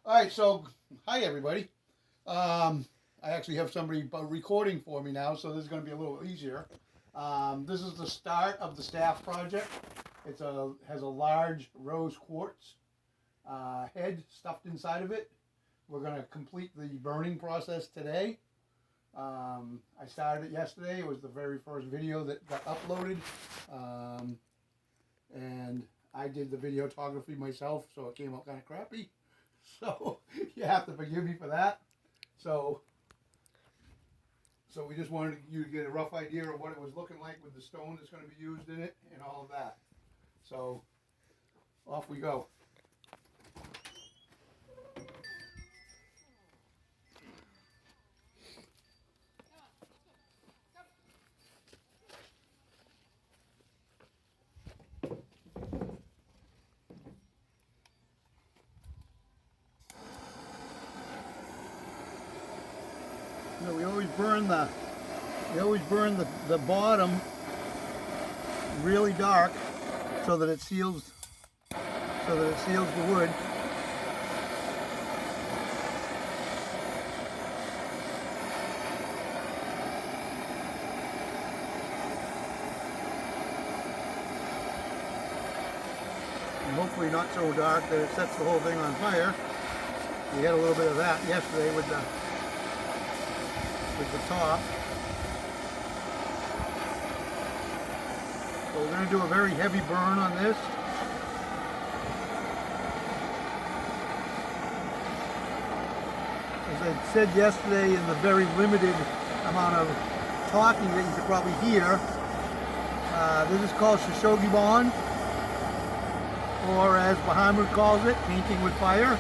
All right, so hi everybody. I actually have somebody recording for me now, so this is going to be a little easier. This is the start of the staff project. Has a large rose quartz head stuffed inside of it. We're going to complete the burning process today. I started it yesterday. It was the very first video that got uploaded, and I did the videography myself, so it came out kind of crappy. So you have to forgive me for that. So we just wanted you to get a rough idea of what it was looking like with the stone that's going to be used in it and all of that. So off we go. We always burn the bottom really dark so that it seals the wood. And hopefully not so dark that it sets the whole thing on fire. We had a little bit of that yesterday with the top. So we're going to do a very heavy burn on this. As I said yesterday, in the very limited amount of talking that you could probably hear, this is called Shoshone Bond, or as Bahamut calls it, painting with fire.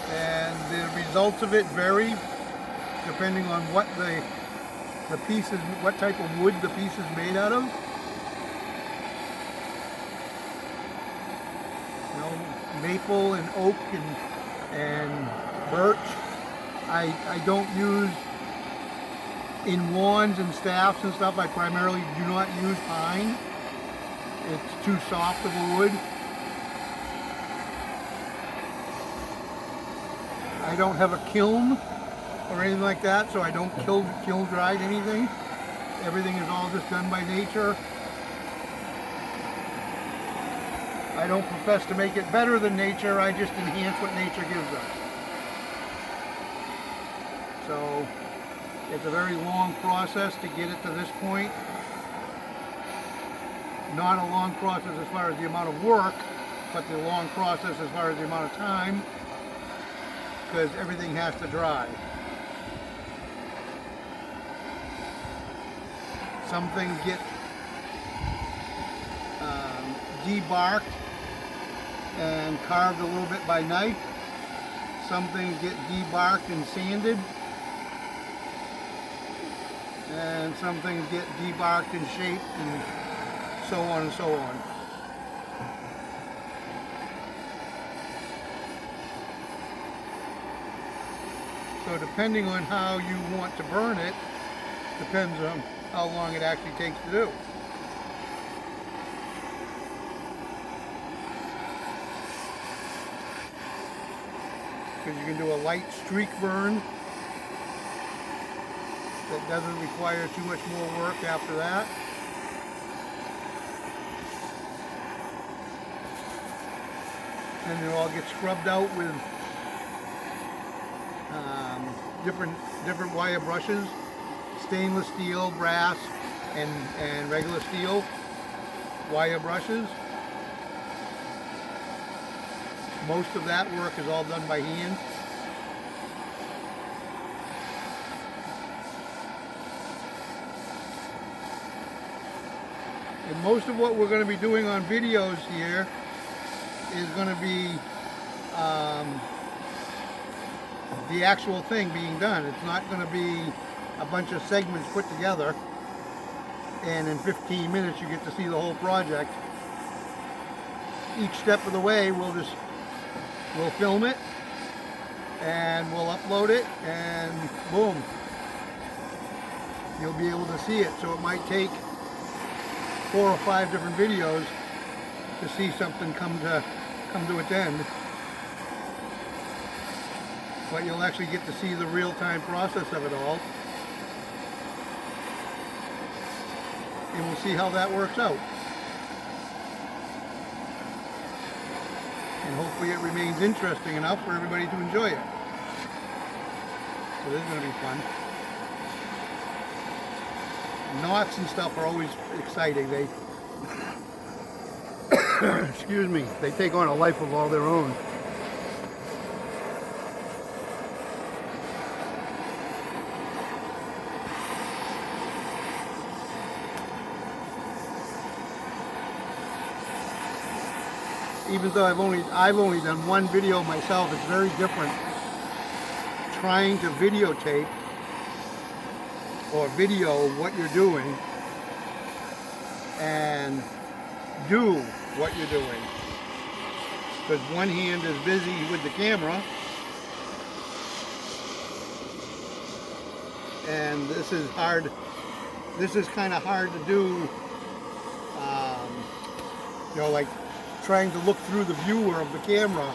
And the results of it vary depending on what the piece is, what type of wood the piece is made out of. You know, maple and oak and birch. I don't use in wands and staffs and stuff. I primarily do not use pine. It's too soft of a wood. I don't have a kiln or anything like that, so I don't kiln dry anything. Everything is all just done by nature. I don't profess to make it better than nature, I just enhance what nature gives us. So it's a very long process to get it to this point. Not a long process as far as the amount of work, but the long process as far as the amount of time, because everything has to dry. Some things get debarked and carved a little bit by knife. Some things get debarked and sanded. And some things get debarked and shaped, and so on and so on. So depending on how you want to burn it, depends on how long it actually takes to do. Because you can do a light streak burn that doesn't require too much more work after that. And it all gets scrubbed out with different wire brushes, stainless steel, brass, and regular steel wire brushes. Most of that work is all done by hand. And most of what we're going to be doing on videos here is going to be the actual thing being done. It's not going to be a bunch of segments put together and in 15 minutes you get to see the whole project. Each step of the way we'll film it and we'll upload it, and boom, you'll be able to see it. So it might take 4 or 5 different videos to see something come to its end. But you'll actually get to see the real-time process of it all. And we'll see how that works out. And hopefully it remains interesting enough for everybody to enjoy it. So this is going to be fun. Knots and stuff are always exciting. They, excuse me, they take on a life of all their own. Even though I've only done one video myself, it's very different trying to videotape or video what you're doing and do what you're doing. Because one hand is busy with the camera and this is hard. This is kind of hard to do, you know, like trying to look through the viewer of the camera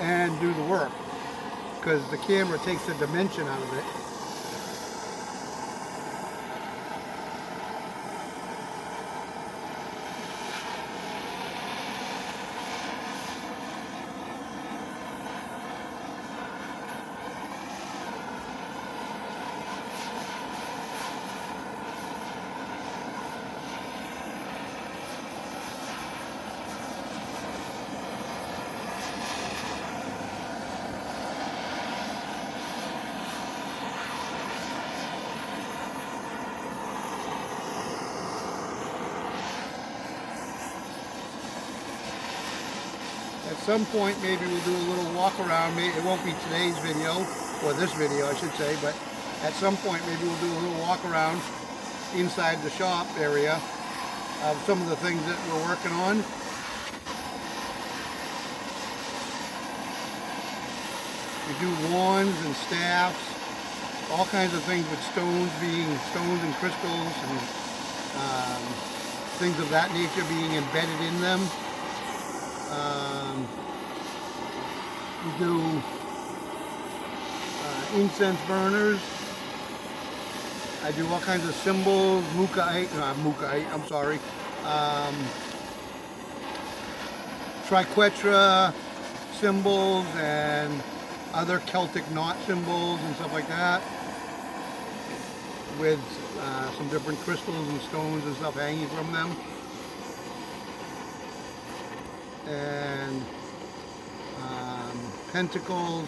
and do the work, because the camera takes the dimension out of it. At some point, maybe we'll do a little walk around. Maybe it won't be today's video, or this video, I should say, but at some point, maybe we'll do a little walk around inside the shop area of some of the things that we're working on. We do wands and staffs, all kinds of things with stones and crystals and things of that nature being embedded in them. We do incense burners. I do all kinds of symbols, triquetra symbols and other Celtic knot symbols and stuff like that, with some different crystals and stones and stuff hanging from them. And pentagram,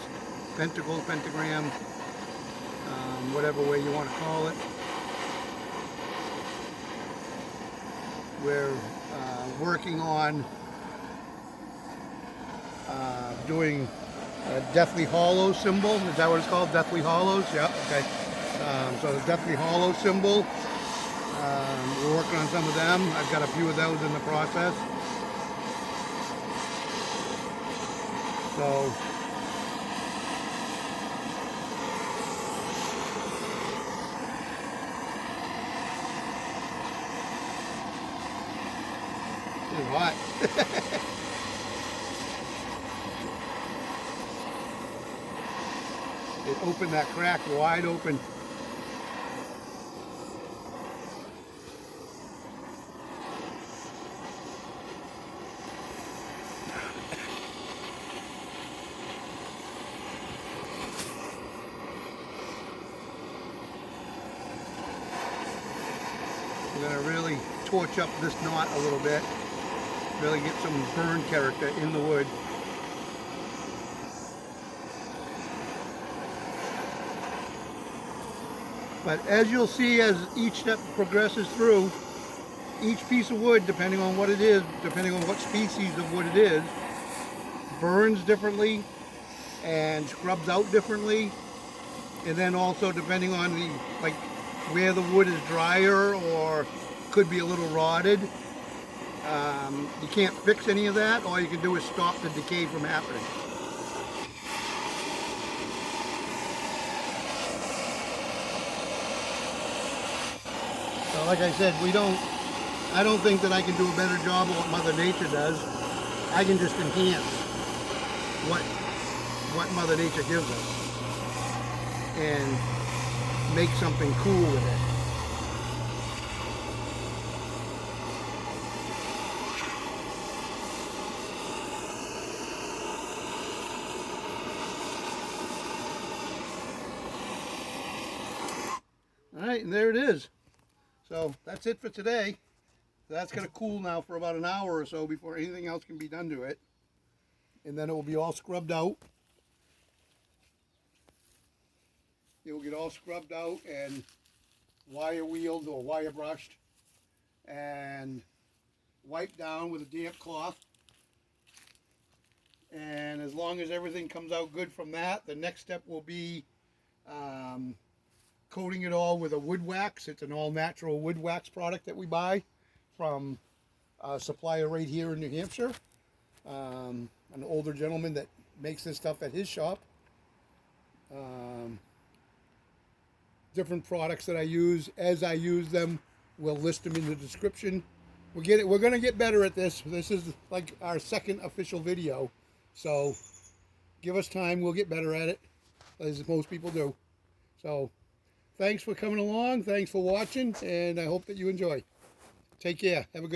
whatever way you want to call it. We're working on doing a Deathly Hallow symbol. Is that what it's called? Deathly Hallows? Yeah, okay. So the Deathly Hallow symbol, we're working on some of them. I've got a few of those in the process. So it's hot. It opened that crack wide open. We're going to really torch up this knot a little bit, really get some burn character in the wood. But as you'll see, as each step progresses through, each piece of wood, depending on what it is, depending on what species of wood it is, burns differently and scrubs out differently. And then also depending on the, like, where the wood is drier or could be a little rotted. You can't fix any of that. All you can do is stop the decay from happening. So like I said, I don't think that I can do a better job of what Mother Nature does. I can just enhance what Mother Nature gives us and make something cool with it. All right, and there it is. So that's it for today. That's going to cool now for about an hour or so before anything else can be done to it. And then it will be all scrubbed out. It will get all scrubbed out and wire wheeled or wire brushed and wiped down with a damp cloth. And as long as everything comes out good from that, the next step will be coating it all with a wood wax. It's an all-natural wood wax product that we buy from a supplier right here in New Hampshire. An older gentleman that makes this stuff at his shop. Different products that I use. As I use them, we'll list them in the description. We're going to get better at this. This is like our second official video. So give us time. We'll get better at it, as most people do. So thanks for coming along. Thanks for watching. And I hope that you enjoy. Take care. Have a good day.